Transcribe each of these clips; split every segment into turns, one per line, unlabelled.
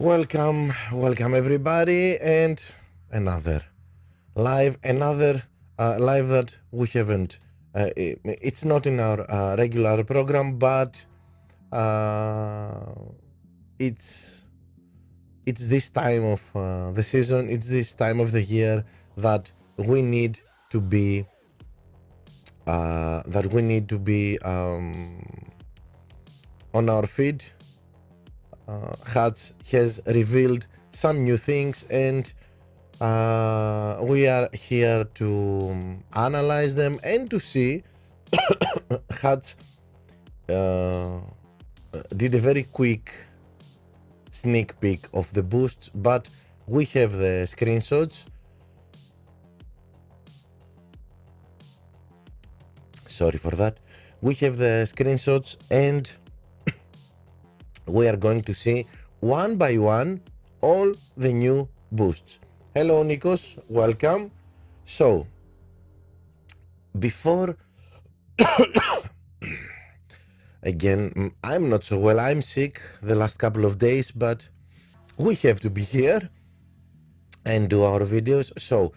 Welcome everybody, and another live that we haven't. It's not in our regular program, but uh, it's it's this time of the season. It's this time of the year that we need to be on our feed. Hats has revealed some new things, and we are here to analyze them and to see. Hats did a very quick sneak peek of the boosts, but we have the screenshots. Sorry for that. We have the screenshots, and we are going to see one by one all the new boosts. Hello, Nikos. Welcome. So, before again, I'm not so well. I'm sick the last couple of days, but we have to be here and do our videos. So,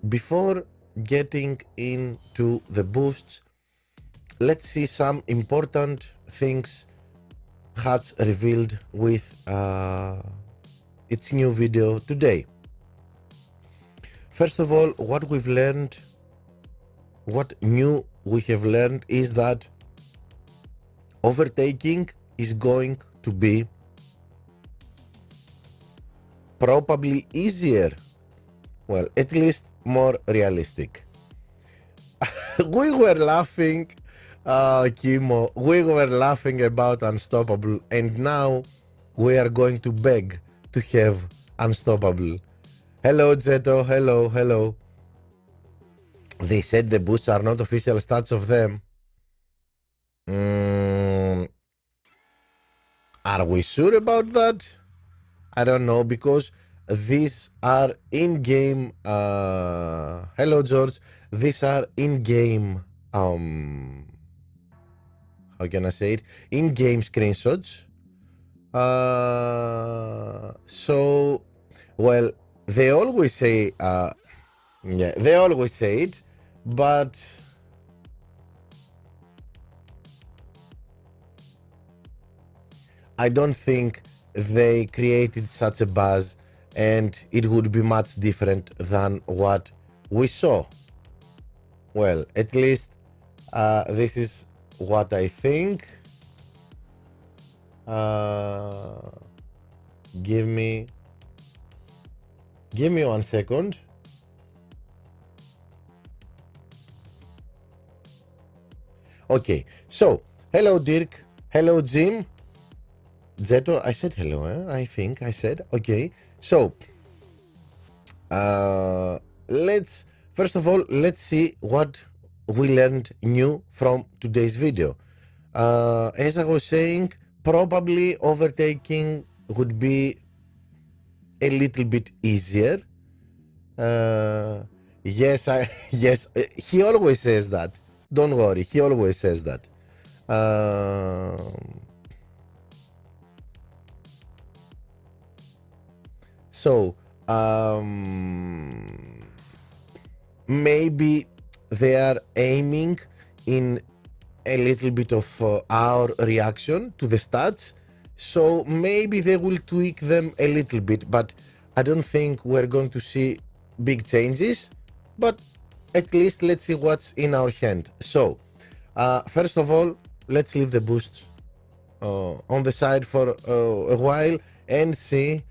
before getting into the boosts, let's see some important things Hats revealed with its new video today. First of all, what new we have learned is that overtaking is going to be probably easier, well, at least more realistic. We were laughing, Kimo, we were laughing about Unstoppable, and now we are going to beg to have Unstoppable. Hello, Zeto, hello. They said the boosts are not official stats of them. Are we sure about that? I don't know, because these are in-game. Hello, George. These are in-game. How can I say it? In-game screenshots. So, well, they always say. They always say it, but I don't think they created such a buzz, and it would be much different than what we saw. Well, at least this is what I think. Give me 1 second. Okay, so hello Dirk, hello Jim. Zeto, I said hello, I think I said. Okay, so first of all, let's see what we learned new from today's video. As I was saying, probably overtaking would be a little bit easier. Yes, yes, he always says that. Don't worry, he always says that. So, maybe they are aiming in a little bit of our reaction to the stats. So maybe they will tweak them a little bit, but I don't think we're going to see big changes. But at least let's see what's in our hand. So, first of all, let's leave the boosts on the side for a while and see.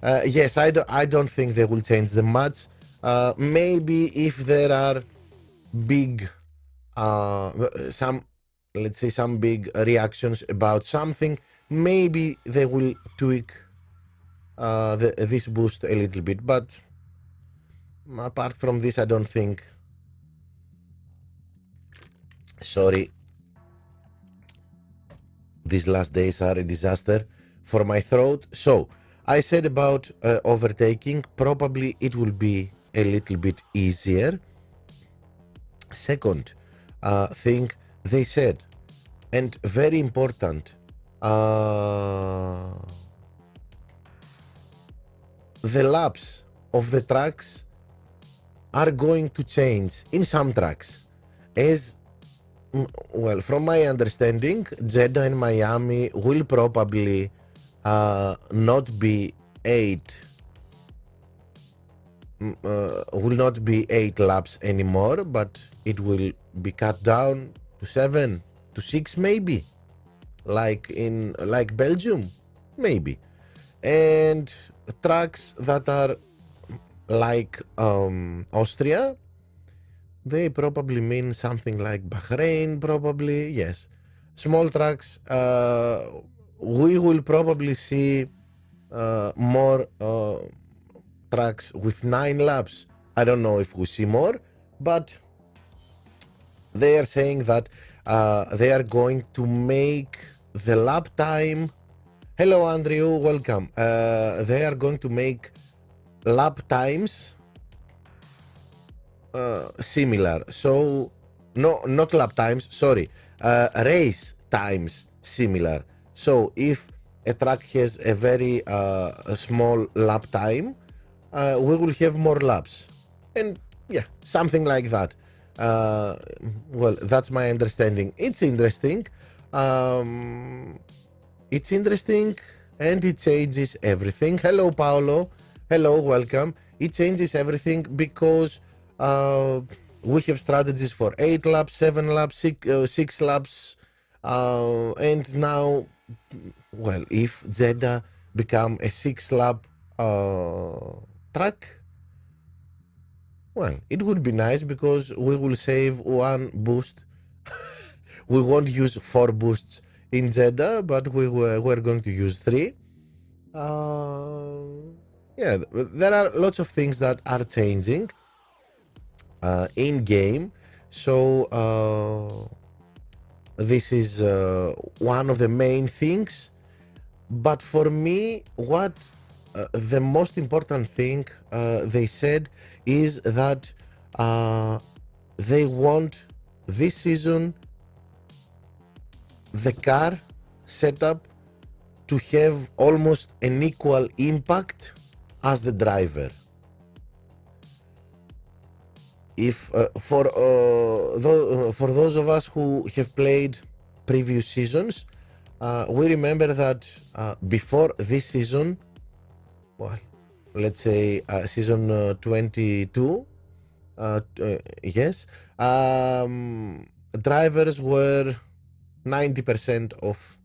Yes, I don't think they will change them much. Maybe if there are big, let's say some big reactions about something, maybe they will tweak this boost a little bit. But apart from this, I don't think. Sorry, these last days are a disaster for my throat. So I said about overtaking, probably it will be a little bit easier. Second thing they said, and very important, the laps of the tracks are going to change in some tracks. As well, from my understanding, Jeddah and Miami will probably not be will not be 8 laps anymore, but it will be cut down to 7 to 6 maybe, like Belgium, maybe. And tracks that are like Austria, they probably mean something like Bahrain, probably, yes. Small tracks, we will probably see more tracks with 9 laps. I don't know if we see more, but they are saying that they are going to make the lap time. Hello, Andrew, welcome. They are going to make lap times similar. So, no, not lap times, sorry, race times similar. So, if a track has a very small lap time, we will have more laps. And yeah, something like that. Well, that's my understanding. It's interesting. It's interesting and it changes everything. Hello, Paolo. Hello, welcome. It changes everything because we have strategies for 8 laps, 7 laps, 6 laps. And now, well, if Jeddah become a 6-lap track, well, it would be nice because we will save 1 boost. We won't use 4 boosts in Jeddah, but we're going to use 3. Yeah, there are lots of things that are changing in game. So this is one of the main things. But for me, what the most important thing they said is that they want this season the car setup to have almost an equal impact as the driver. If for those of us who have played previous seasons, we remember that before this season, well, let's say season 22, yes, drivers were 90% of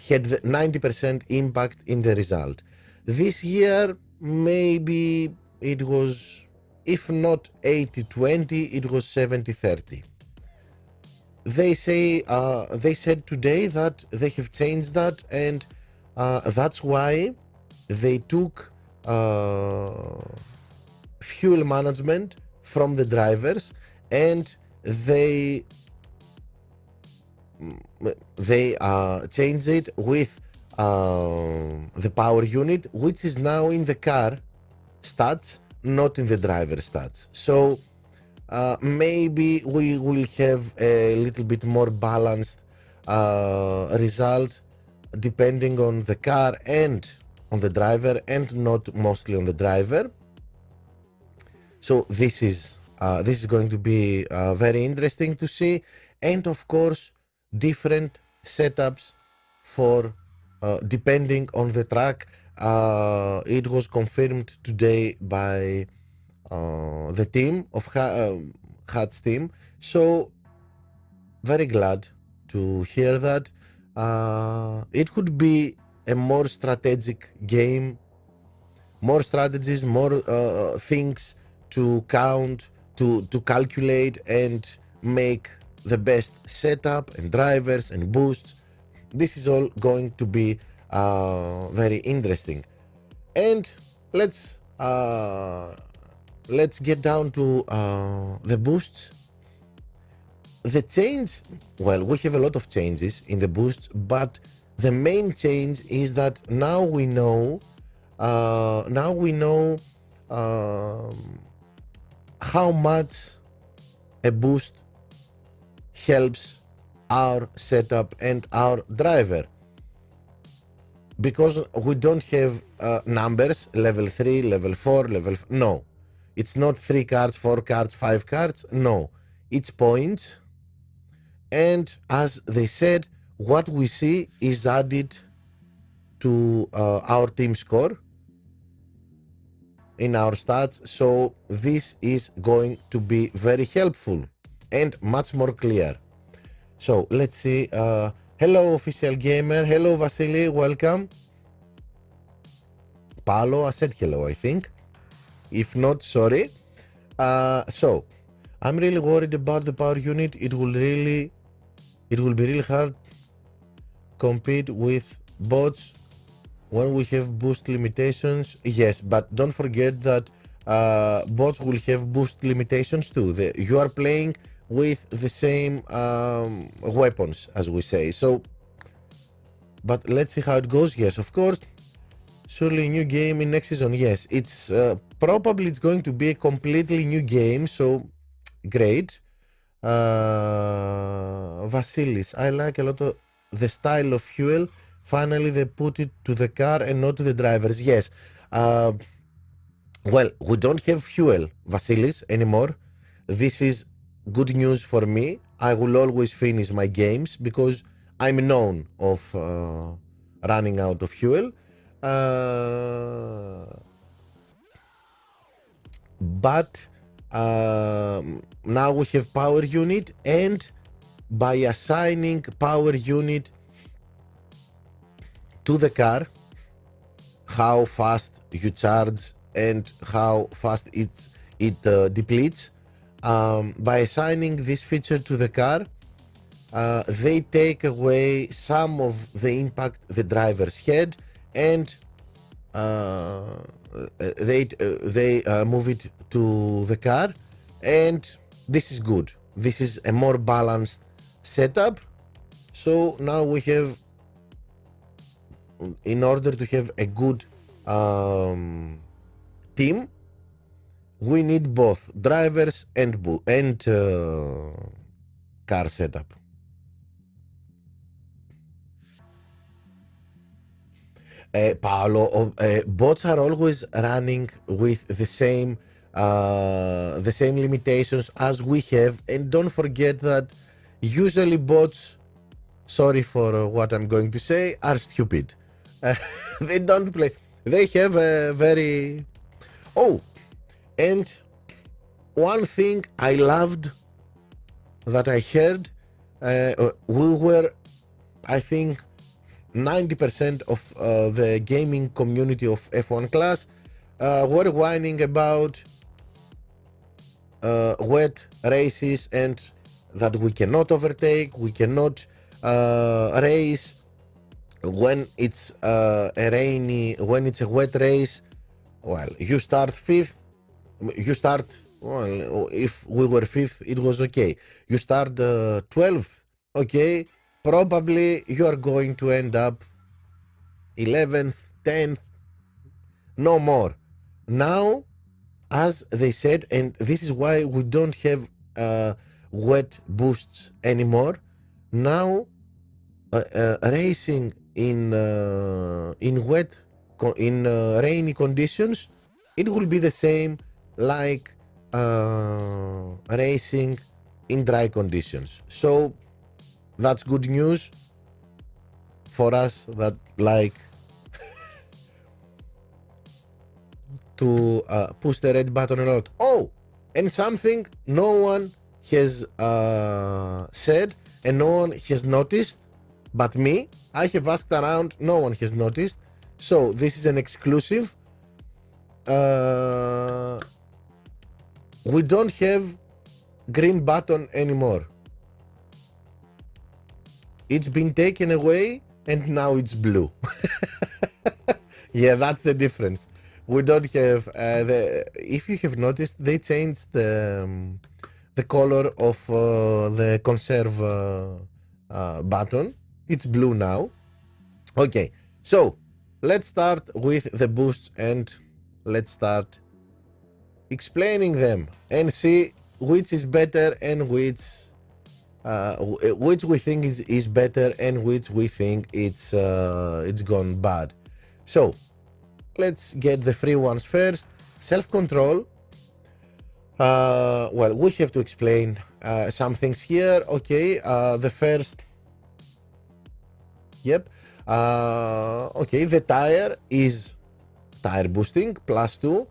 had 90% impact in the result. This year, maybe it was, if not 80-20, it was 70-30. They say they said today that they have changed that, and that's why they took fuel management from the drivers, and they changed it with the power unit, which is now in the car stats, not in the driver stats. So maybe we will have a little bit more balanced result depending on the car and on the driver, and not mostly on the driver. So this is going to be very interesting to see, and of course different setups for depending on the track. It was confirmed today by the team of Hat's team, so very glad to hear that. It could be a more strategic game, more strategies, more things to count, to calculate and make the best setup and drivers and boosts. This is all going to be very interesting. And let's get down to the boosts. The change, well, we have a lot of changes in the boosts, but the main change is that now we know how much a boost helps our setup and our driver. because we don't have numbers, level 3, level 4, no. It's not 3 cards, 4 cards, 5 cards, no. It's points. And as they said, what we see is added to our team score in our stats. So this is going to be very helpful and much more clear. So let's see. Hello, Official Gamer. Hello, Vasily. Welcome. Paolo, I said hello, I think. If not, sorry. So I'm really worried about the power unit. It will be really hard compete with bots when we have boost limitations. Yes, but don't forget that bots will have boost limitations too. You are playing with the same weapons, as we say. So, but let's see how it goes. Yes, of course. Surely a new game in next season. Yes, it's probably it's going to be a completely new game. So, great. Vasilis, I like a lot of the style of fuel. Finally, they put it to the car and not to the drivers. Yes. Well, we don't have fuel, Vasilis, anymore. This is good news for me. I will always finish my games because I'm known of running out of fuel. But now we have power unit, and by assigning power unit to the car, how fast you charge and how fast it depletes, by assigning this feature to the car, they take away some of the impact the drivers had, and they move it to the car, and this is good. This is a more balanced setup. So now we have, in order to have a good team, we need both drivers and car setup. Paolo, bots are always running with the same limitations as we have, and don't forget that usually bots, sorry for what I'm going to say, are stupid. They don't play. They have a very... Oh, and one thing I loved that I heard, we were, I think, 90% of the gaming community of F1 class were whining about wet races and that we cannot overtake, we cannot race when it's when it's a wet race. Well, you start fifth, well, if we were fifth, it was okay. You start 12th, okay, probably you are going to end up 11th, 10th, no more. Now, as they said, and this is why we don't have wet boosts anymore. Now, racing in rainy conditions, it will be the same like racing in dry conditions. So that's good news for us that like to push the red button a lot. Oh, and something no one has said and no one has noticed but me. I have asked around, no one has noticed. So this is an exclusive. We don't have green button anymore. It's been taken away and now it's blue. Yeah, that's the difference. We don't have if you have noticed, they changed the color of the conserve button. It's blue now. Okay, so let's start with the boosts and let's start explaining them and see which is better and which which we think is better and which we think it's gone bad. So let's get the free ones first. Self-control. Well, we have to explain some things here. Okay, the first. Yep. Okay, the tire is tire boosting +2.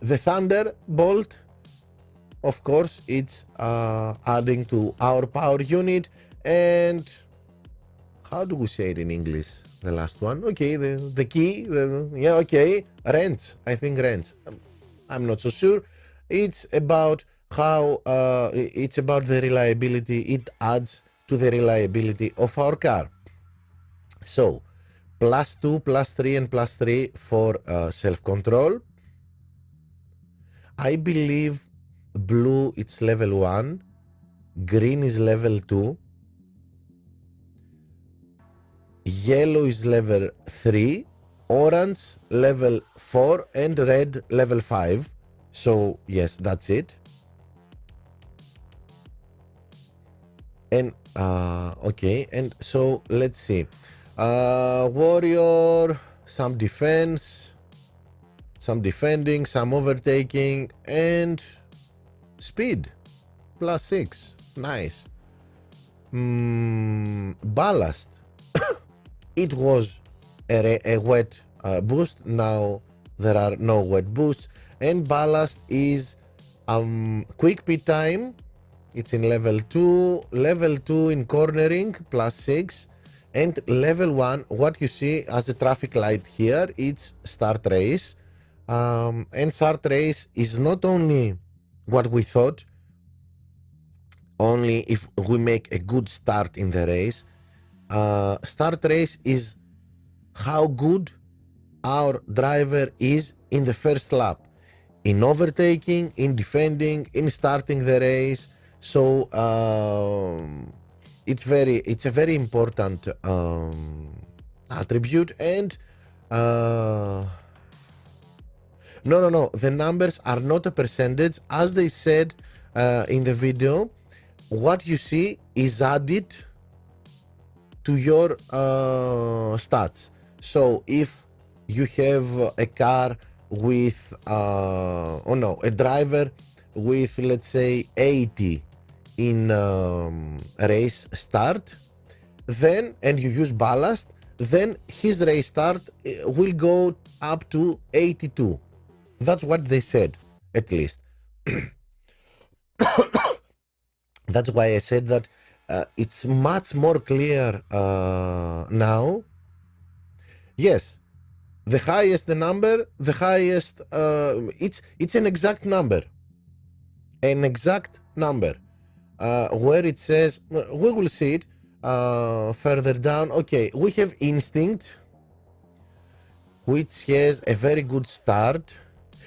The Thunderbolt, of course, it's adding to our power unit. And how do we say it in English? The last one. Okay, the key. Yeah, okay. Wrench. I think wrench. I'm not so sure. It's about how it's about the reliability. It adds to the reliability of our car. So +2, +3, and +3 for self-control. I believe blue it's level 1, green is level 2, yellow is level 3, orange level 4, and red level 5. So yes, that's it. And okay, and so let's see. Warrior, some defense, some defending, some overtaking, and speed +6. Nice. Ballast. It was a wet boost. Now there are no wet boosts. And ballast is quick pit time. It's in level 2. Level 2 in cornering +6. And level 1, what you see as a traffic light here, it's start race. And start race is not only what we thought, only if we make a good start in the race. Start race is how good our driver is in the first lap, in overtaking, in defending, in starting the race. So it's a very important attribute. And no, the numbers are not a percentage, as they said in the video. What you see is added to your stats. So if you have a car with a driver with, let's say, 80 in race start, then, and you use ballast, then his race start will go up to 82. That's what they said, at least. That's why I said that it's much more clear now. Yes, the highest the number, the highest. It's an exact number. An exact number. Where it says, we will see it further down. Okay, we have instinct, which has a very good start.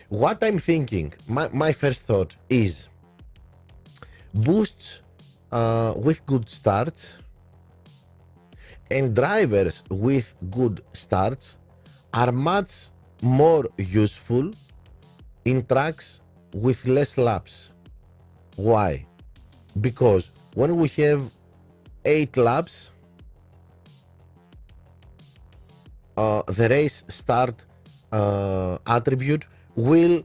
What I'm thinking, my first thought is boosts with good starts and drivers with good starts are much more useful in tracks with less laps. Why? Because when we have 8 laps, the race start attribute will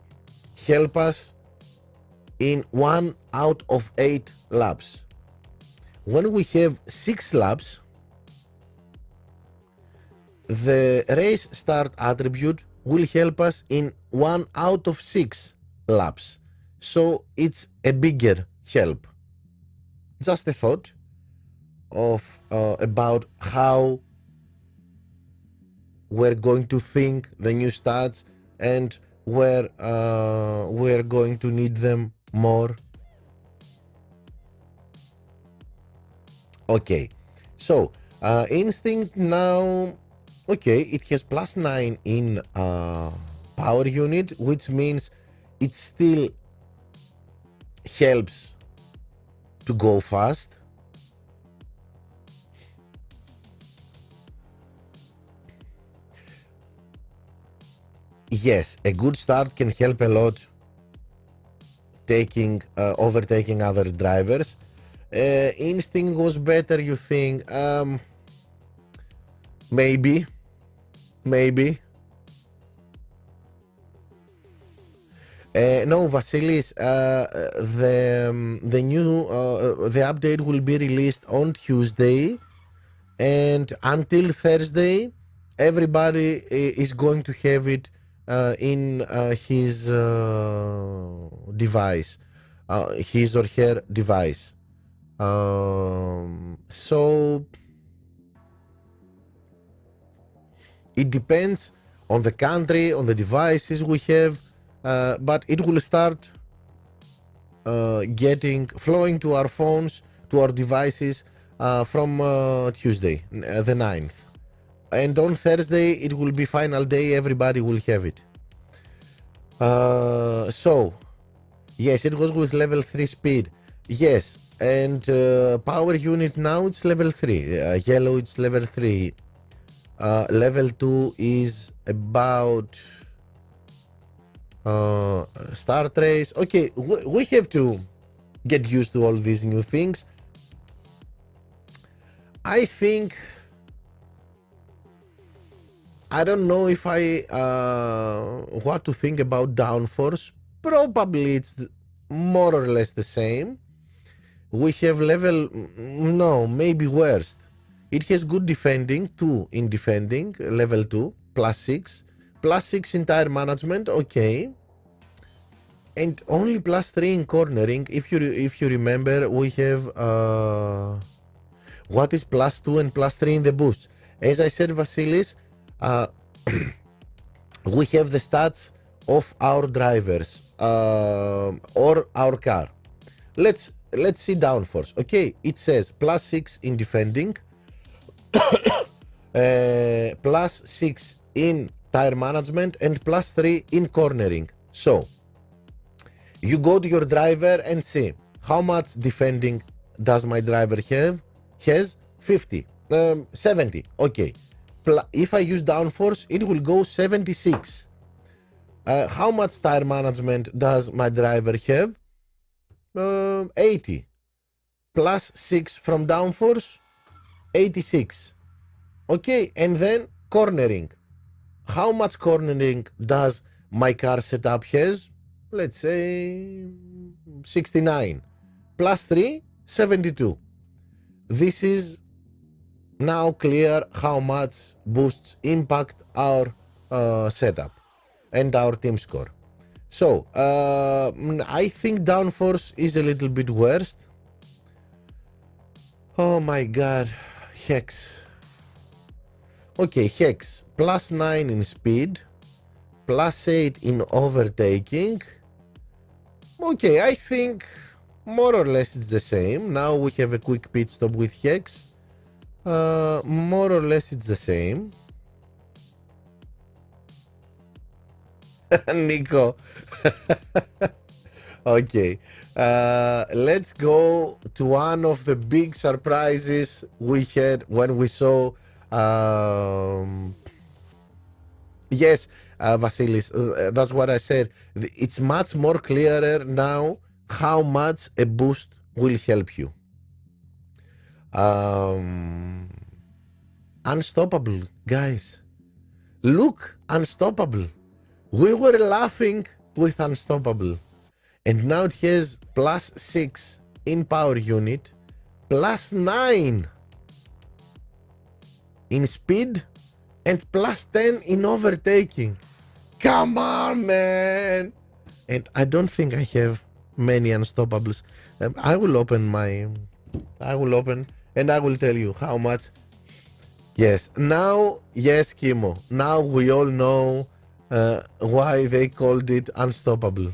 help us in 1 out of 8 laps. When we have 6 laps, the race start attribute will help us in 1 out of 6 laps. So it's a bigger help. Just a thought of about how we're going to think the new stats and where we're going to need them more. Okay, so instinct now, okay, it has +9 in power unit, which means it still helps to go fast. Yes, a good start can help a lot overtaking other drivers. Instinct was better, you think? Maybe. No, Vasilis, the update will be released on Tuesday, and until Thursday, everybody is going to have it in his device, his or her device. So it depends on the country, on the devices we have, but it will start flowing to our phones, to our devices from Tuesday, the 9th. And on Thursday, it will be final day, everybody will have it. So, yes, it goes with level 3 speed. Yes, and power unit now it's level 3. Yellow it's level 3. Level 2 is about start race. Okay, we have to get used to all these new things. I think I don't know if what to think about downforce. Probably it's more or less the same. We have maybe worst. It has good defending, 2 in defending, level 2, +6. +6 in tire management, okay. And only +3 in cornering. If you remember, we have what is +2 and +3 in the boosts. As I said, Vasilis, we have the stats of our drivers or our car. Let's see downforce. Okay, it says +6 in defending, +6 in tire management, and +3 in cornering. So you go to your driver and see how much defending does my driver have. Has 50, 70. Okay. If I use downforce, it will go 76. How much tire management does my driver have? 80. +6 from downforce, 86. Okay, and then cornering. How much cornering does my car setup has? Let's say 69. +3, 72. This is now clear how much boosts impact our setup and our team score. So I think downforce is a little bit worst. Oh my god, Hex. Okay, Hex, +9 in speed, +8 in overtaking. Okay, I think more or less it's the same. Now we have a quick pit stop with Hex. More or less it's the same. Nico. Okay, let's go to one of the big surprises we had when we saw yes, Vasilis, that's what I said. It's much more clearer now how much a boost will help you. Unstoppable, guys. Look, Unstoppable. We were laughing with Unstoppable. And now it has +6 in power unit, +9 in speed, and +10 in overtaking. Come on, man! And I don't think I have many Unstoppables. I will open and I will tell you how much. Yes, now, yes, Kimo. Now we all know why they called it Unstoppable.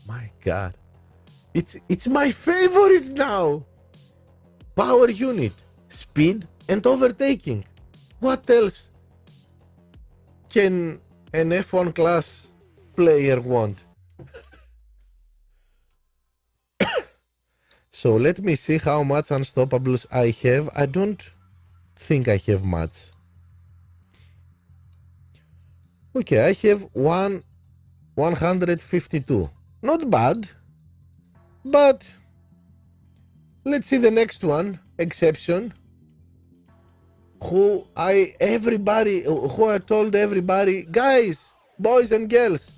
My god, it's my favorite now. Power unit, speed, and overtaking. What else can an F1 class player want? So let me see how much Unstoppables I have. I don't think I have much. Okay, I have 152. Not bad. But let's see the next one, Exception, who I told everybody, guys, boys and girls,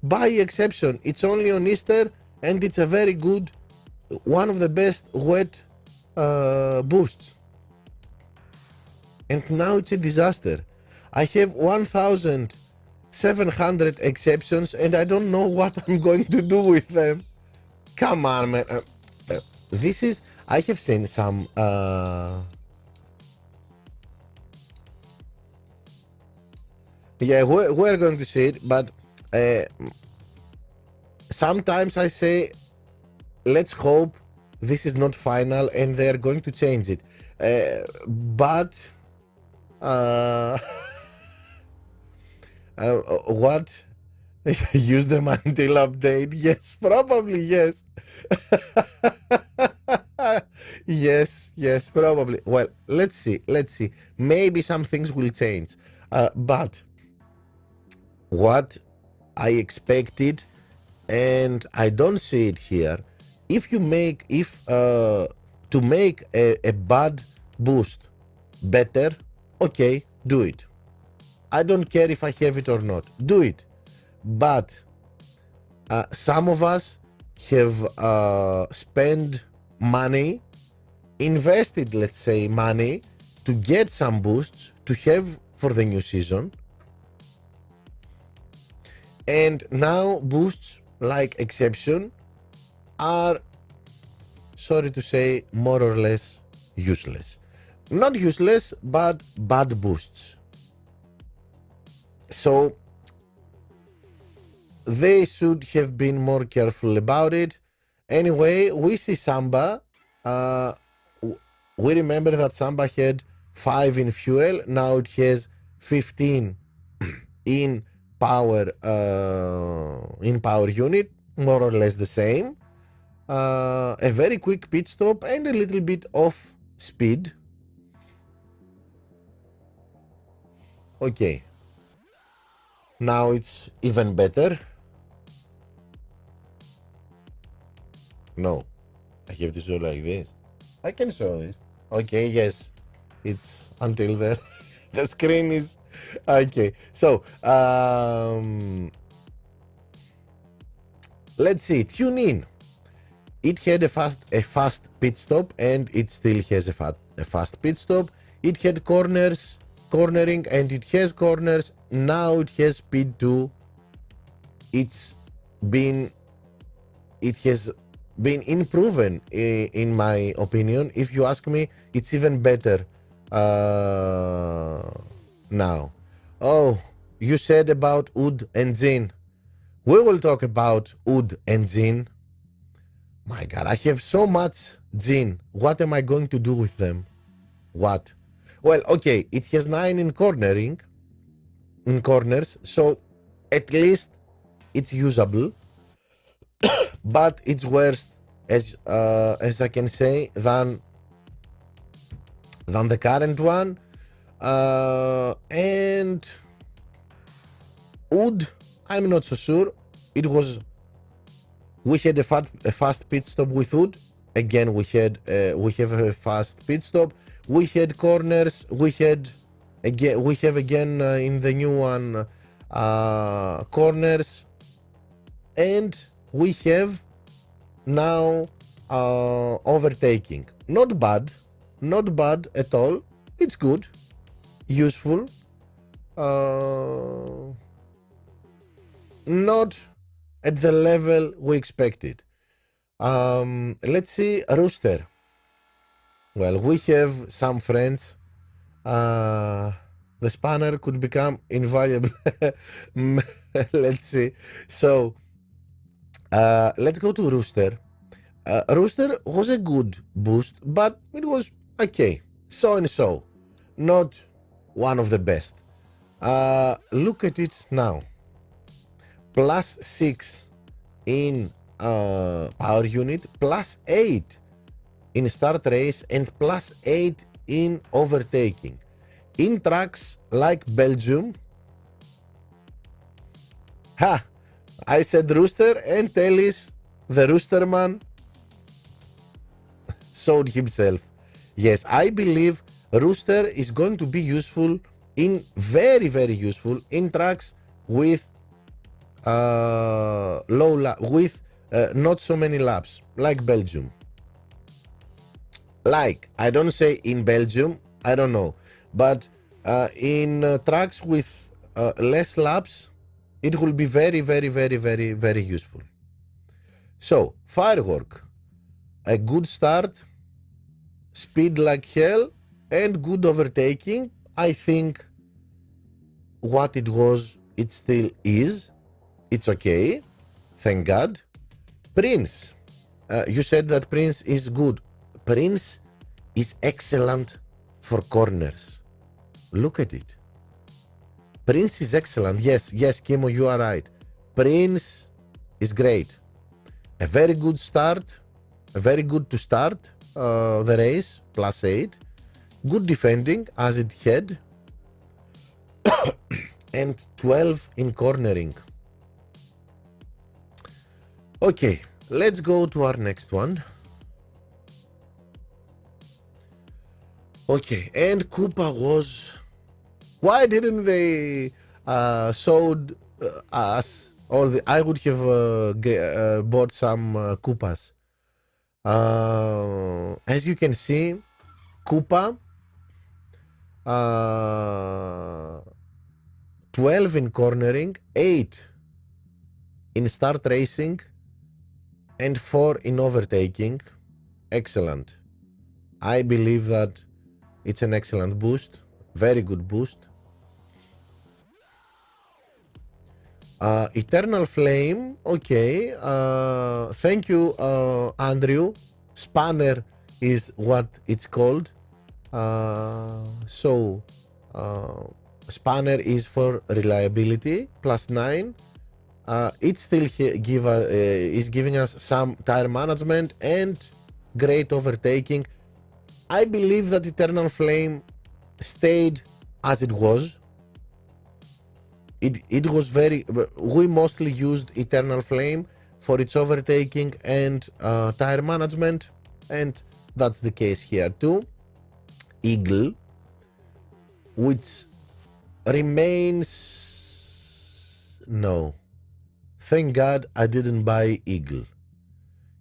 buy Exception. It's only on Easter and it's a very good, one of the best wet boosts. And now it's a disaster. I have 1,700 exceptions and I don't know what I'm going to do with them. Come on, man. This is, I have seen some yeah, we're going to see it, but sometimes I say, let's hope this is not final and they're going to change it. But what? Use them until update? Yes, probably yes. yes, probably. Well, let's see. Maybe some things will change. But what I expected, and I don't see it here, to make a bad boost better, okay, do it. I don't care if I have it or not, do it. But some of us have spent money, invested, let's say, money to get some boosts to have for the new season, and now boosts like Exception are, sorry to say, more or less useless. Not useless, but bad boosts. So they should have been more careful about it. Anyway, we see Samba. We remember that Samba had 5 in fuel. Now it has 15 in power unit, more or less the same. A very quick pit stop and a little bit off speed. Okay. Now it's even better. No, I have to show like this. I can show this. Okay, yes, it's until there. The screen is okay. So let's see. Tune in. It had a fast pit stop, and it still has a fast pit stop. It had cornering, and it has corners. Now it has speed too. It has been improved, in my opinion. If you ask me, it's even better now. Oh, you said about Oud and Zin. We will talk about Oud and Zin. My God, I have so much Zin. What am I going to do with them? What? Well, okay, it has 9 in corners, so at least it's usable. But it's worse, as I can say, than the current one. And Oud, I'm not so sure. We had a fast pit stop with Oud. Again, we have a fast pit stop. We had corners. We have again in the new one corners, and we have now overtaking. Not bad at all. It's good, useful. Not at the level we expected. Let's see, Rooster. Well, we have some friends. The spanner could become invaluable. Let's see. So let's go to Rooster. Rooster was a good boost, but it was okay. So and so. Not one of the best. Look at it now. +6 in power unit, +8 in start race, and +8 in overtaking. In tracks like Belgium. Ha! I said Rooster, and Tellis, the Rooster man, showed himself. Yes, I believe Rooster is going to be useful in very, very useful in tracks with not so many laps, like Belgium. Like, I don't say in Belgium, I don't know, but in tracks with less laps, it will be very, very, very, very, very useful. So, Firework, a good start, speed like hell, and good overtaking. I think what it was, it still is. It's okay. Thank God. Prince, you said that Prince is good. Prince is excellent for corners. Look at it. Prince is excellent. Yes, Kimo, you are right. Prince is great. A very good start. Very good to start the race. +8. Good defending as it had. And 12 in cornering. Okay, let's go to our next one. Okay, and Koopa was... Why didn't they showed us all the... I would have bought some Koopas. As you can see, Koopa 12 in cornering, 8 in start racing, and 4 in overtaking. Excellent. I believe that it's an excellent boost. Very good boost. Eternal Flame. Okay. Thank you, Andrew. Spanner is what it's called. Spanner is for reliability, +9. It still is giving us some tire management and great overtaking. I believe that Eternal Flame stayed as it was. It was very... We mostly used Eternal Flame for its overtaking and tire management, and that's the case here too. Eagle, which remains... No. Thank God I didn't buy Eagle.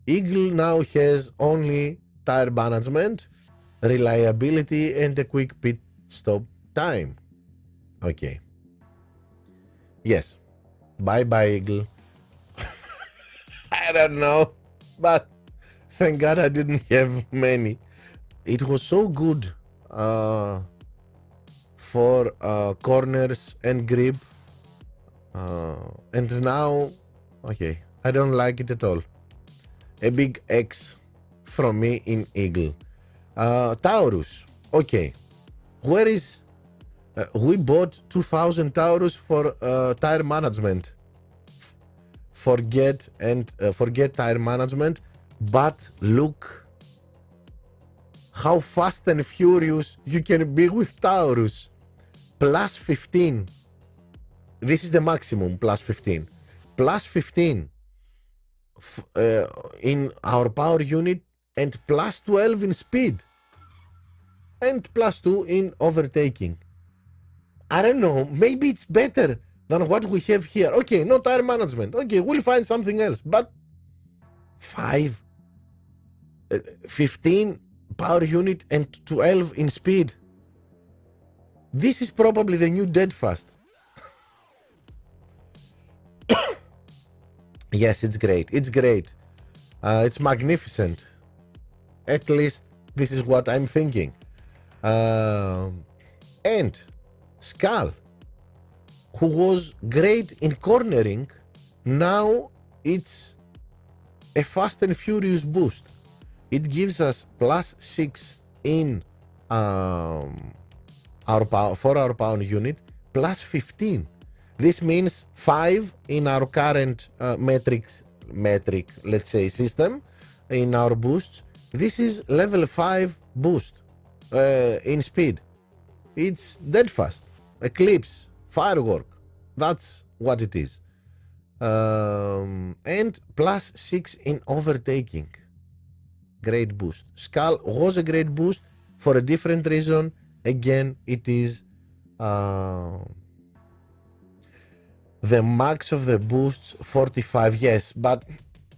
Eagle now has only tire management, reliability, and a quick pit stop time. Okay. Yes. Bye-bye, Eagle. I don't know. But thank God I didn't have many. It was so good for corners and grip. And now, okay, I don't like it at all. A big X from me in Eagle. Taurus. Okay. Where is... we bought 2000 Taurus for tire management. Forget tire management, but look how fast and furious you can be with Taurus. +15. This is the maximum, +15. +15 in our power unit, and +12 in speed, and +2 in overtaking. I don't know, maybe it's better than what we have here. Okay, no tire management. Okay, we'll find something else. But 15 power unit and 12 in speed. This is probably the new dead fast. Yes, it's great. It's great. It's magnificent. At least this is what I'm thinking. And Skull, who was great in cornering, now it's a fast and furious boost. It gives us +6 in our power, for our power unit, +15. This means 5 in our current metric, let's say, system in our boosts. This is level 5 boost in speed. It's dead fast. Eclipse, Firework. That's what it is. And +6 in overtaking. great boost. Skull was a great boost for a different reason. Again, it is the max of the boosts 45, yes, but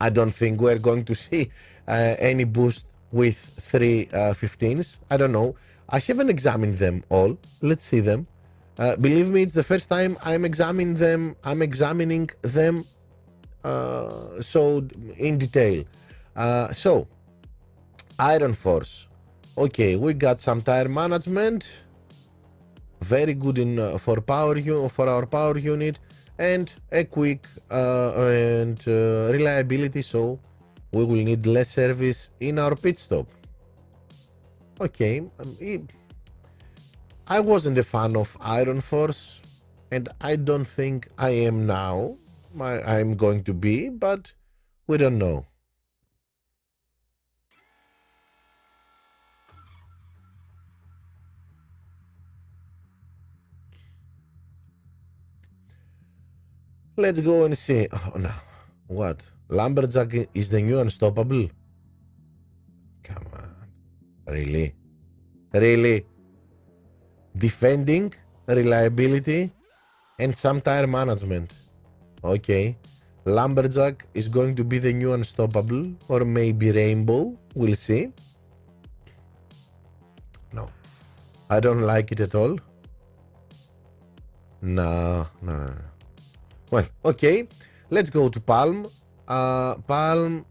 I don't think we're going to see any boost with 3 15s. I don't know. I haven't examined them all. Let's see them. Believe me, it's the first time I'm examining them. So in detail. So Iron Force. Okay, we got some tire management. Very good in for our power unit, and a quick reliability. So we will need less service in our pit stop. Okay, I wasn't a fan of Iron Force, and I don't think I am now. I'm going to be, but we don't know. Let's go and see. Oh, no. What? Lumberjack is the new unstoppable? Come on. Really? Really? Defending, reliability, and some tire management. Okay. Lumberjack is going to be the new unstoppable, or maybe Rainbow. We'll see. No. I don't like it at all. No. Well, okay. Let's go to Palm. Palm.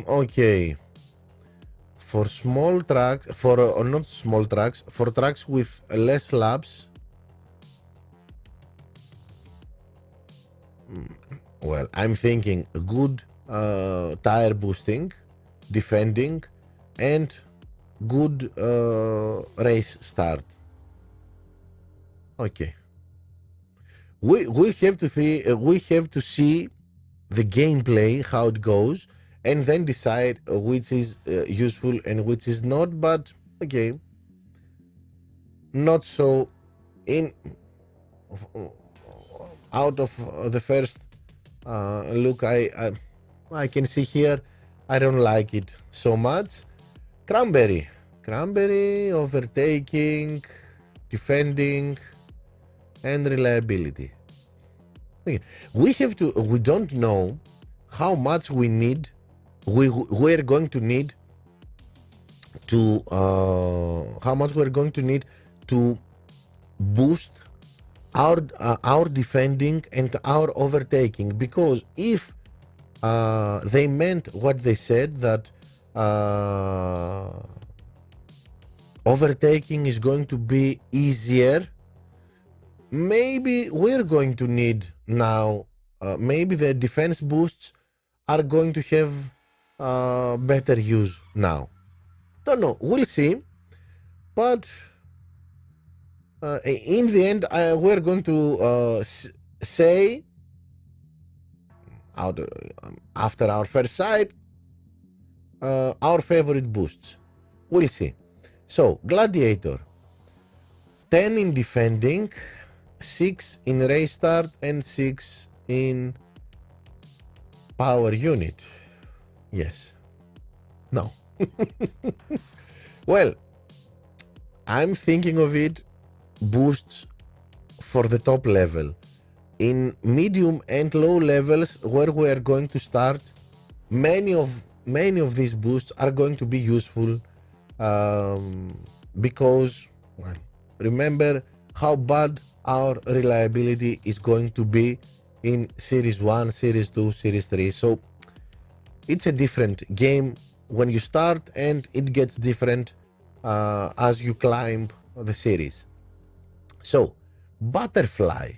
Okay. For small tracks, or not small tracks, for tracks with less laps. Well, I'm thinking good tire boosting, defending, and good race start. Okay. We have to see the gameplay, how it goes, and then decide which is useful and which is not. But okay, not so in out of the first look. I can see here I don't like it so much. Cranberry overtaking, defending, and reliability. Okay. We don't know how much we're going to need to boost our defending and our overtaking, because if they meant what they said, that overtaking is going to be easier, maybe we're going to need now, maybe the defense boosts are going to have better use now. Don't know, we'll see. But in the end, we're going to say after our first sight our favorite boosts. We'll see. So Gladiator, 10 in defending, 6 in race start, and 6 in power unit. Yes. No. Well, I'm thinking of it boosts for the top level. In medium and low levels, where we are going to start, many of these boosts are going to be useful, because, well, remember how bad our reliability is going to be in Series 1, Series 2, Series 3. So it's a different game when you start, and it gets different as you climb the series. So Butterfly,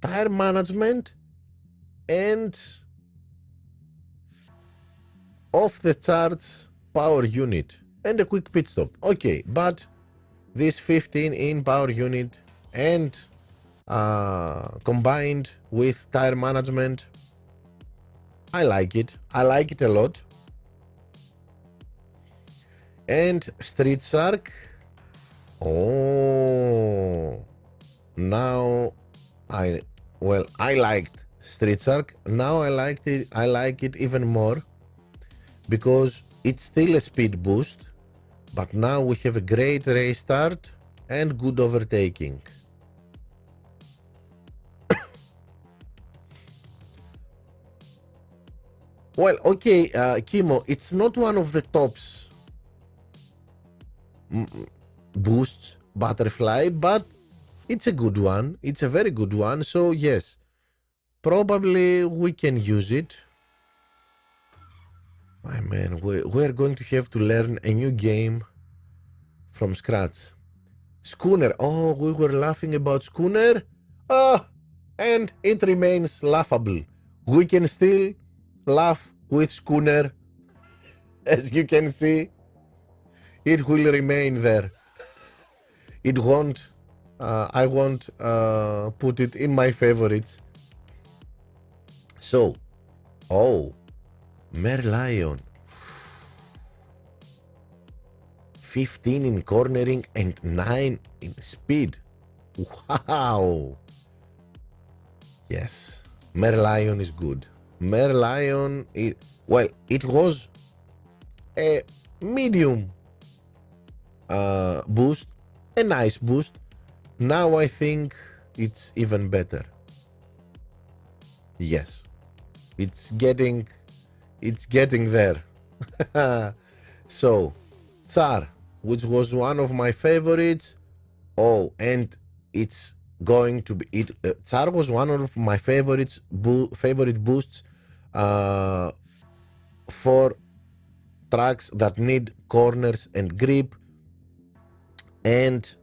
tire management and off the charts power unit and a quick pit stop. Okay, but this 15 in power unit and combined with tire management, I like it a lot. And Street Shark, now I liked Street Shark. Now I like it even more because it's still a speed boost, but now we have a great race start and good overtaking. Well, okay, Kimo, it's not one of the tops boosts, Butterfly, but it's a good one. It's a very good one. So yes, probably we can use it. My man, we're going to have to learn a new game from scratch. Schooner. Oh, we were laughing about Schooner. Oh, and it remains laughable. We can still laugh with Schooner. As you can see, it will remain there. It won't, I won't put it in my favorites. So, oh, Merlion. 15 in cornering and 9 in speed. Wow. Yes, Merlion is good. Merlion is, well, it was a medium boost, a nice boost. Now I think it's even better. Yes, it's getting there. So, Tsar, which was one of my favorites. Oh, and it's going to be it. Tsar was one of my favorites, favorite boosts for tracks that need corners and grip, and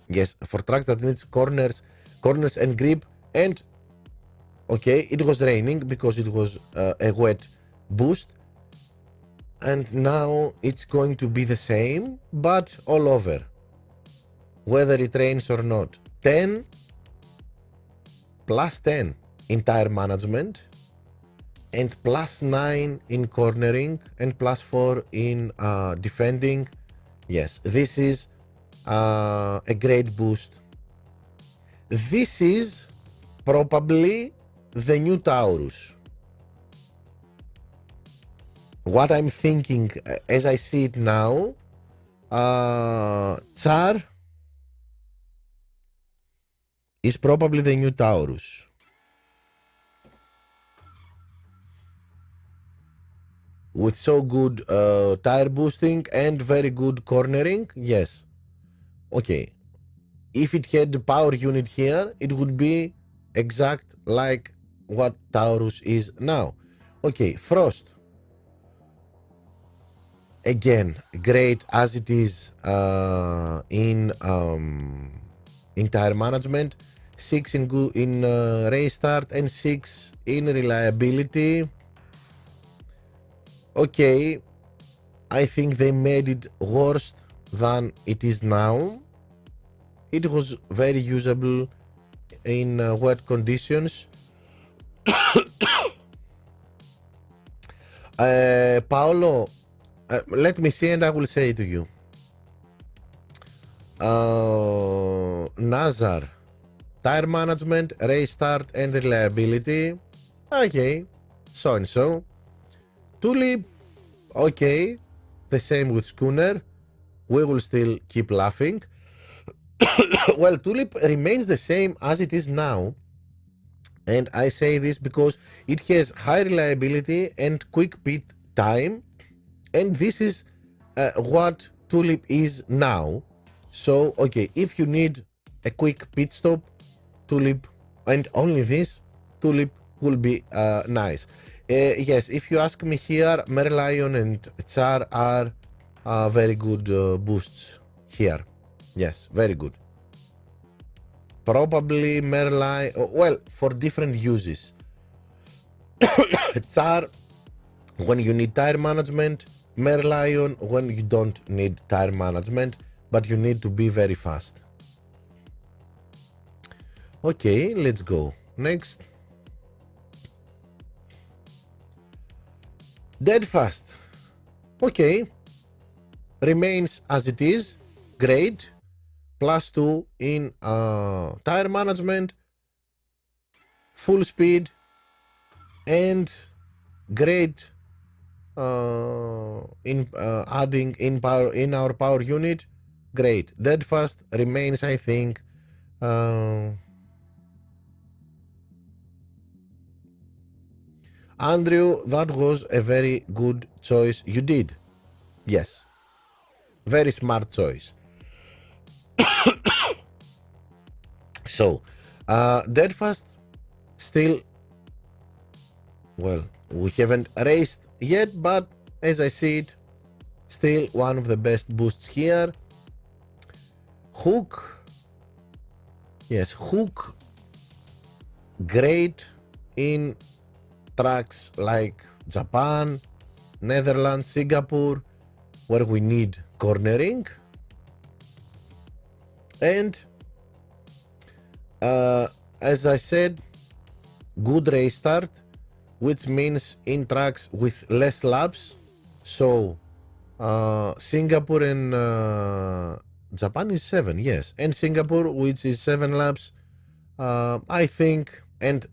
yes, for tracks that needs corners and grip. And okay, it was raining because it was a wet boost, and now it's going to be the same, but all over, whether it rains or not. 10 plus 10 in tire management, and plus 9 in cornering, and plus 4 in defending. Yes, this is a great boost. This is probably the new Taurus. What I'm thinking as I see it now, Tsar is probably the new Taurus. With so good tire boosting and very good cornering, yes. Okay, if it had the power unit here, it would be exact like what Taurus is now. Okay, Frost. Again, great as it is in tire management. 6 in race start and 6 in reliability. Okay, I think they made it worse than it is now. It was very usable in wet conditions. Paolo, let me see and I will say to you. Nazar, tire management, race start and reliability. Okay, so and so. Tulip, okay, the same with Schooner. We will still keep laughing. Well, Tulip remains the same as it is now. And I say this because it has high reliability and quick pit time. And this is what Tulip is now. So, okay, if you need a quick pit stop, Tulip, and only this, Tulip will be nice. Yes, if you ask me here, Merlion and Tsar are very good boosts here. Yes, very good. Probably Merlion, well, for different uses. Tsar, when you need tire management. Merlion, when you don't need tire management, but you need to be very fast. Okay, let's go. Next. Dead fast. Okay. Remains as it is. Great. +2 in tire management. full speed, and great in adding in power in our power unit. Great. Dead fast remains, I think. Andrew, that was a very good choice you did. Yes. Very smart choice. So, Deadfast still, well, we haven't raced yet, but as I see it, still one of the best boosts here. Hook, yes, Hook, great in tracks like Japan, Netherlands, Singapore, where we need cornering. And as I said, good race start, which means in tracks with less laps. So Singapore and Japan is 7, yes, and Singapore, which is 7 laps, I think, and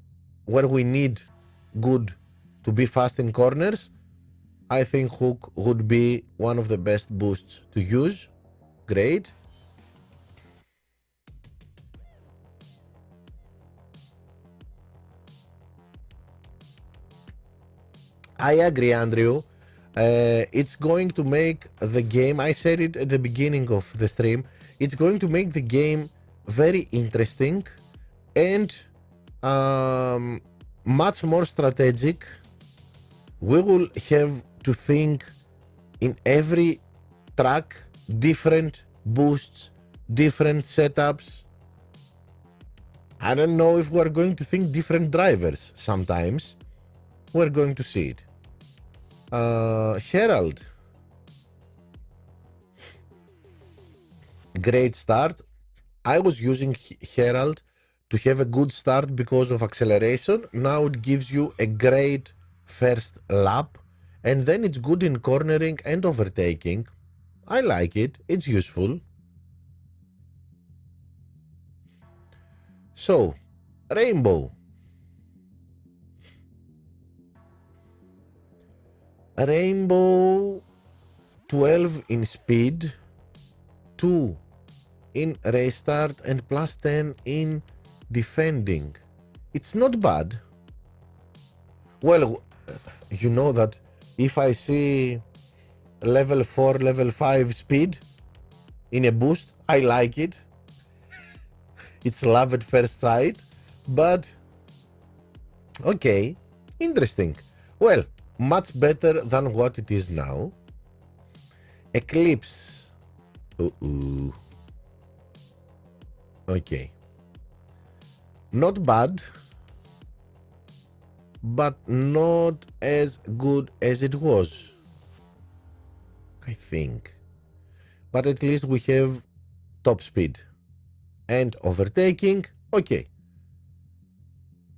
where we need good to be fast in corners, I think Hook would be one of the best boosts to use. Great. I agree, Andrew. It's going to make the game, I said it at the beginning of the stream, it's going to make the game very interesting and much more strategic. We will have to think in every track, different boosts, different setups. I don't know if we're going to think different drivers sometimes. We're going to see it. Herald. Great start. I was using Herald to have a good start because of acceleration. Now it gives you a great first lap, and then it's good in cornering and overtaking. I like it. It's useful. So, Rainbow. Rainbow 12 in speed, 2 in race start, and plus 10 in defending. It's not bad. Well, you know that if I see level 4, level 5 speed in a boost, I like it. It's love at first sight, but okay, interesting. Well, much better than what it is now. Eclipse. Okay. Not bad, but not as good as it was, I think. But at least we have top speed and overtaking. Okay.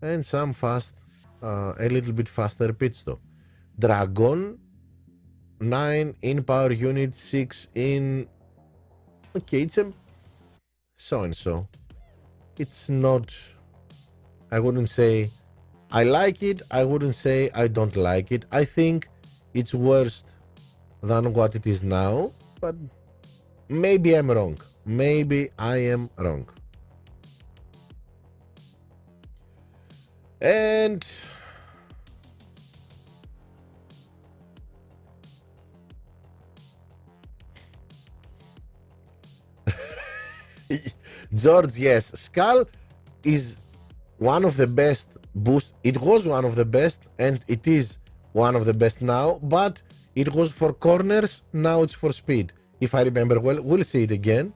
And some fast, a little bit faster pit stop. Dragon 9 in power unit, 6 in. Okay, it's a so and so. It's not. I wouldn't say I like it. I wouldn't say I don't like it. I think it's worse than what it is now, but maybe I'm wrong. Maybe I am wrong. And George, yes, Skull is one of the best boost. It was one of the best, and it is one of the best now, but it was for corners, now it's for speed. If I remember well, we'll see it again.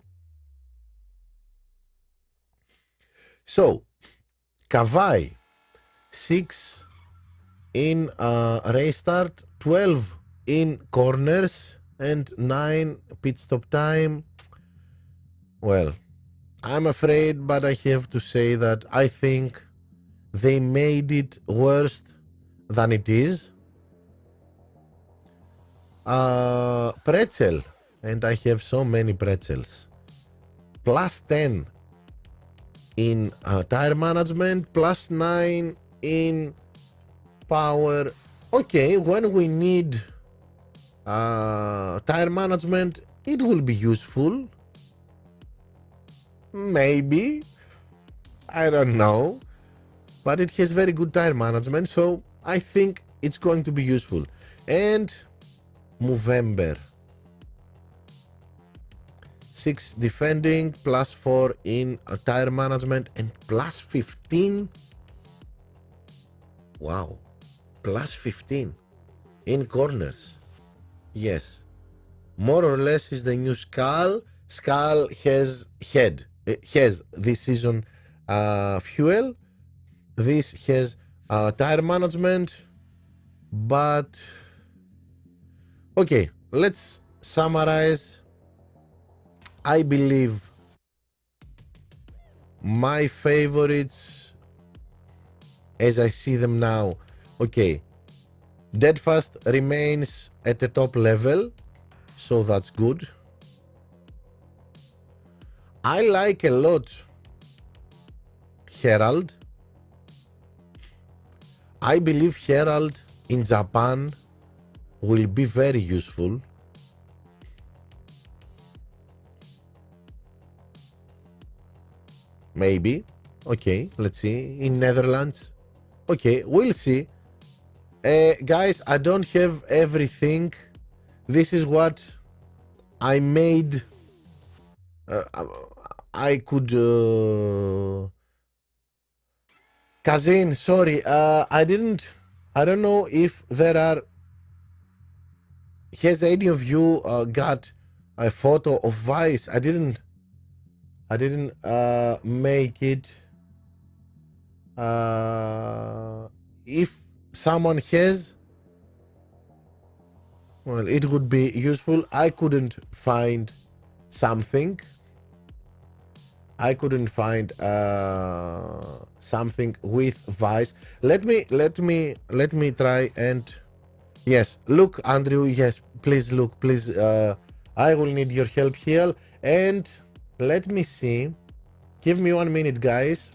So, Kawai, 6 in race start, 12 in corners, and 9 pit stop time. Well, I'm afraid, but I have to say that I think they made it worse than it is. Pretzel, and I have so many pretzels. Plus 10 in tire management, +9 in power. Okay, when we need tire management, it will be useful. Maybe. I don't know. But it has very good tire management, so I think it's going to be useful. And Movember. 6 defending, +4 in tire management, and +15. Wow. +15 in corners. Yes. More or less is the new Skull. Skull has has this season fuel. This has tire management. But okay, let's summarize. I believe my favorites as I see them now. Okay, Deadfast remains at the top level, so that's good. I like a lot Herald. I believe Herald in Japan will be very useful. Maybe. Okay, let's see. In Netherlands. Okay, we'll see. Guys, I don't have everything. This is what I made. I could... Kazin, sorry. I don't know if there are... Has any of you got a photo of Vice? I didn't make it. If someone has, well, it would be useful. I couldn't find something. I couldn't find something with Vice. Let me try and yes, look, Andrew. Yes, please look, please. I will need your help here. And let me see. Give me 1 minute, guys.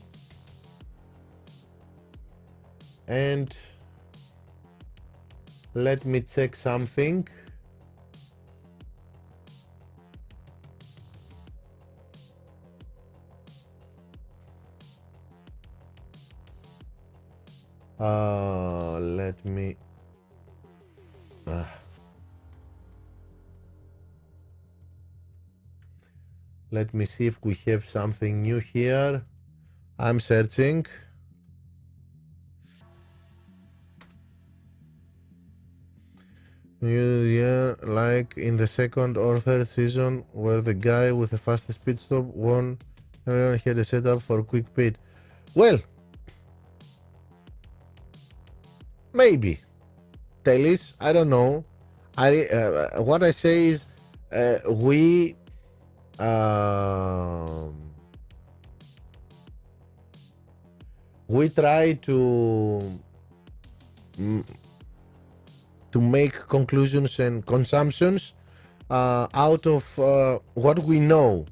And let me check something. Let me let me see if we have something new here. I'm searching. Yeah, like in the second or third season where the guy with the fastest pit stop won, everyone had a setup for quick pit. Well, maybe. Telis, I don't know. What I say is we try to make conclusions and consumptions out of what we know.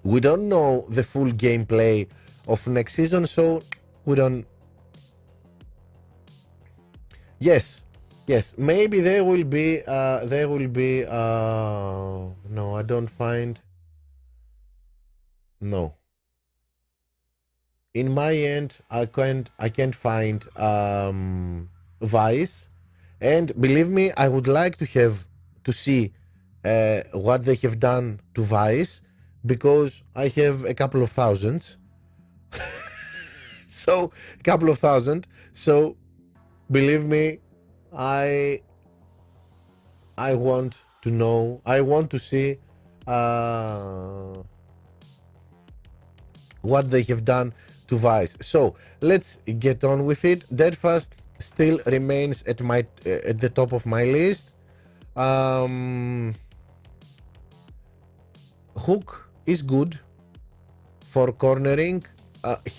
We don't know the full gameplay of next season, so we don't. Yes, maybe there will be no, I don't find. No, in my end I can't find Vice. And believe me, I would like to have to see what they have done to Vice, because I have a couple of thousands. So a couple of thousand. So believe me, I want to know. I want to see what they have done to Vice. So let's get on with it. Deadfast still remains at my at the top of my list. Hook is good for cornering.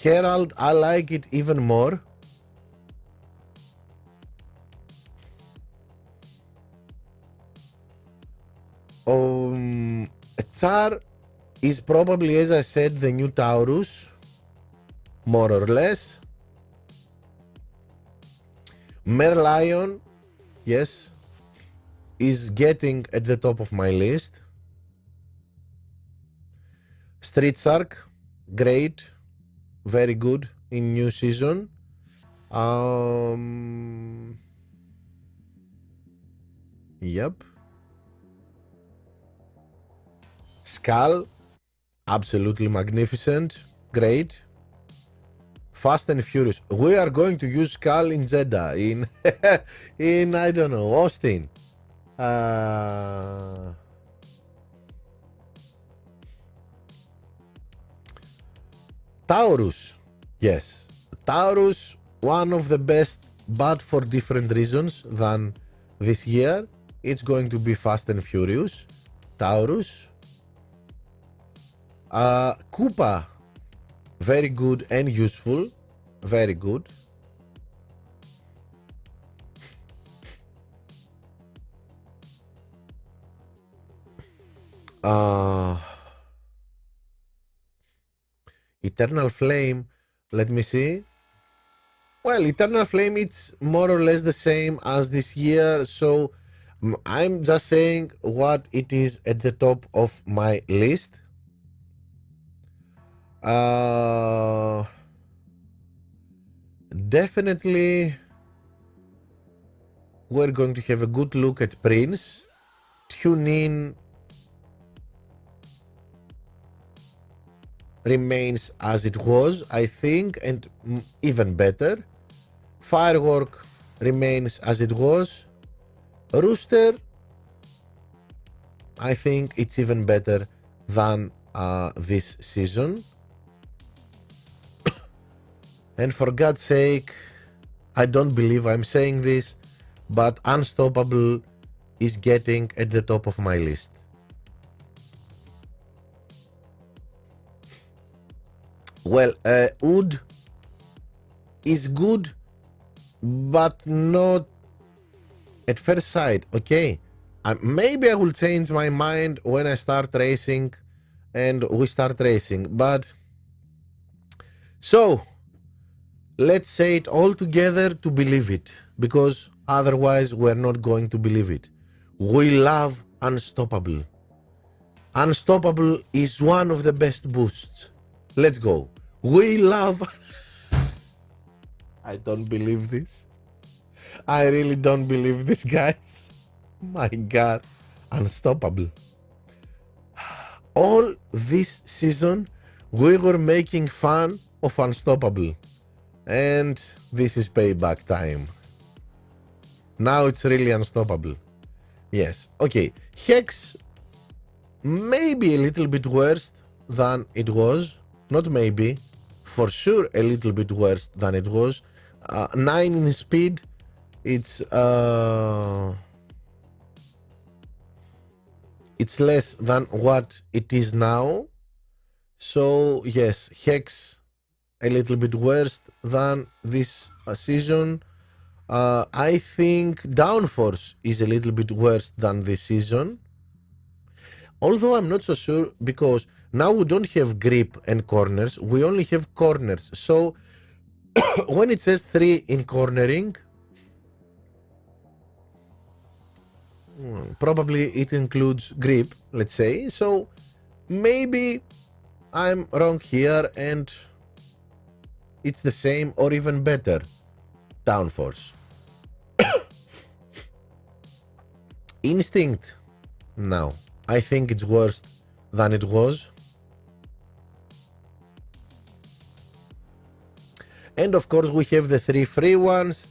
Herald, I like it even more. Tsar is probably, as I said, the new Taurus. more or less. Merlion, yes, is getting at the top of my list. Street Shark, great, very good in new season. Yep. Skull, absolutely magnificent, great. Fast and Furious. We are going to use Skull in Jeddah, in I don't know, Austin. Taurus, yes. Taurus, one of the best, but for different reasons than this year. It's going to be Fast and Furious. Taurus. Koopa, very good and useful. Very good. Eternal Flame, let me see. Well, Eternal Flame, it's more or less the same as this year, so I'm just saying what it is at the top of my list. Definitely, we're going to have a good look at Prince. Tune in remains as it was, I think, and even better. Firework remains as it was. Rooster, I think it's even better than this season. And for God's sake, I don't believe I'm saying this, but Unstoppable is getting at the top of my list. Well, Oud is good, but not at first sight, okay? Maybe I will change my mind when I start racing and we start racing, but so let's say it all together to believe it, because otherwise we're not going to believe it. We love Unstoppable. Unstoppable is one of the best boosts. Let's go. We love... I don't believe this. I really don't believe this, guys. My God. Unstoppable. All this season, we were making fun of Unstoppable. And this is payback time. Now it's really Unstoppable. Yes. Okay. Hex, maybe a little bit worse than it was. Not maybe. For sure a little bit worse than it was. 9 in speed. It's less than what it is now. So yes, Hex a little bit worse than this season. I think Downforce is a little bit worse than this season. Although I'm not so sure, because now we don't have grip and corners, we only have corners. So when it says 3 in cornering, probably it includes grip, let's say. So maybe I'm wrong here and it's the same or even better. Downforce. Instinct. No, I think it's worse than it was. And of course we have the 3 free ones,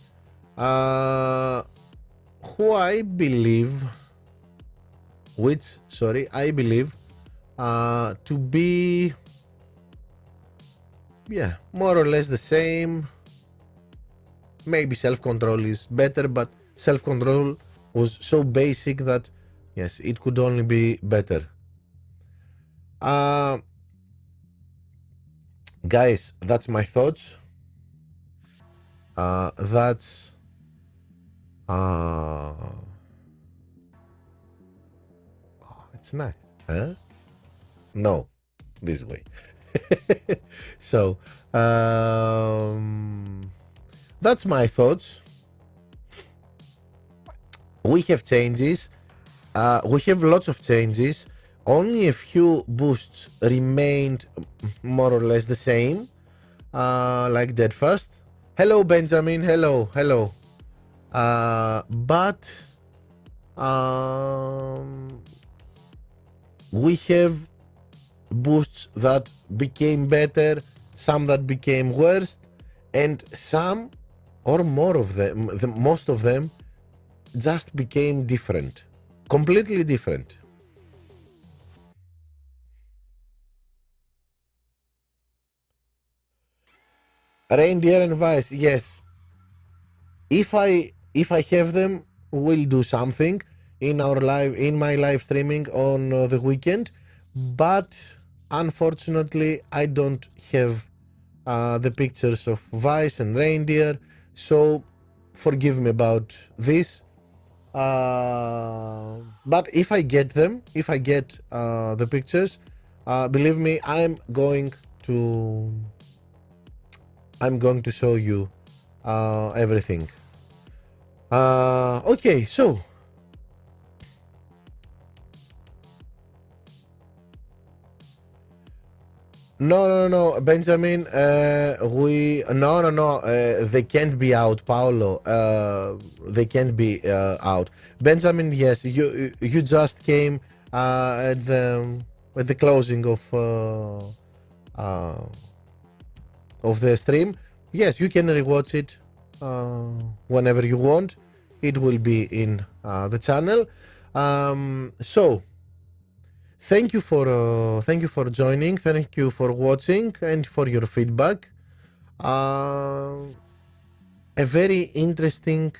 who I believe, to be, yeah, more or less the same. Maybe self-control is better, but self-control was so basic that, yes, it could only be better. Guys, that's my thoughts. That's it's nice, huh? No, this way. So that's my thoughts. We have changes. We have lots of changes. Only a few boosts remained more or less the same, like Deadfast. Hello, Benjamin. Hello, hello. But we have boosts that became better, some that became worse, and some or more of them, most of them, just became different, completely different. Reindeer and Vice, yes. If I have them, we'll do something in my live streaming on the weekend. But unfortunately, I don't have the pictures of Vice and Reindeer, so forgive me about this. But if I get them, if I get the pictures, believe me, I'm going to show you everything. Okay, so no, Benjamin. They can't be out, Paolo. They can't be out. Benjamin, yes, you just came at the closing of the stream. Yes, you can rewatch it whenever you want. It will be in the channel. So thank you for joining. Thank you for watching and for your feedback. A very interesting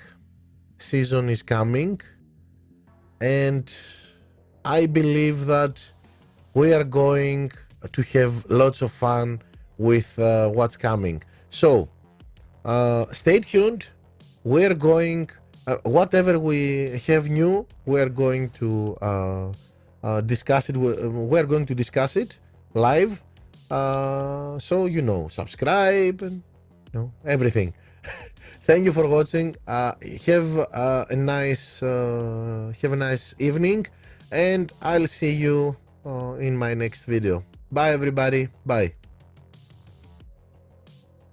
season is coming, and I believe that we are going to have lots of fun with what's coming. So stay tuned. We're going whatever we have new, we're going to discuss it. We're going to discuss it live. So subscribe and everything. Thank you for watching. Have a nice evening, and I'll see you in my next video. Bye everybody. Bye.